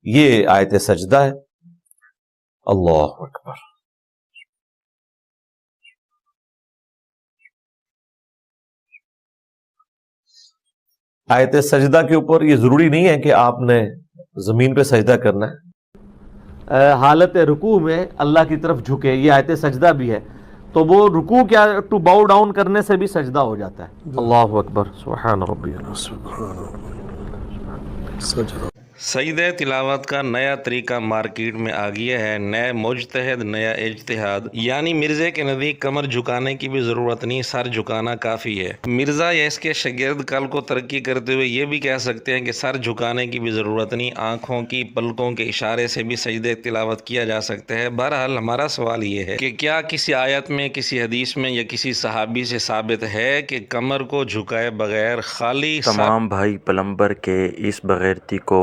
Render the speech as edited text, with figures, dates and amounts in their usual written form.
ये आयत सजदा है। अल्लाह अकबर। आयत सजदा के ऊपर ये जरूरी नहीं है कि आपने जमीन पे सजदा करना है। हालत रुकू में अल्लाह की तरफ झुके, ये आयत सजदा भी है। तो वो रुकू क्या, टू बाउ डाउन करने से भी सजदा हो जाता है। अल्लाह अकबर, सुभान रब्बियल। सजदे तिलावत का नया तरीका मार्केट में आ गया है। नए मुजतहिद, नया इज्तिहाद, यानी मिर्ज़े के नज़दीक कमर झुकाने की भी ज़रूरत नहीं, सर झुकाना काफ़ी है। मिर्ज़ा या इसके शागिर्द कल को तरक्की करते हुए ये भी कह सकते हैं कि सर झुकाने की भी ज़रूरत नहीं, आँखों की पलकों के इशारे से भी सजदे तिलावत किया जा सकता है। बहरहाल हमारा सवाल ये है कि क्या किसी आयत में, किसी हदीस में या किसी सहाबी से साबित है कि कमर को झुकाए बगैर खाली तमाम भाई प्लम्बर के इस बगैरती को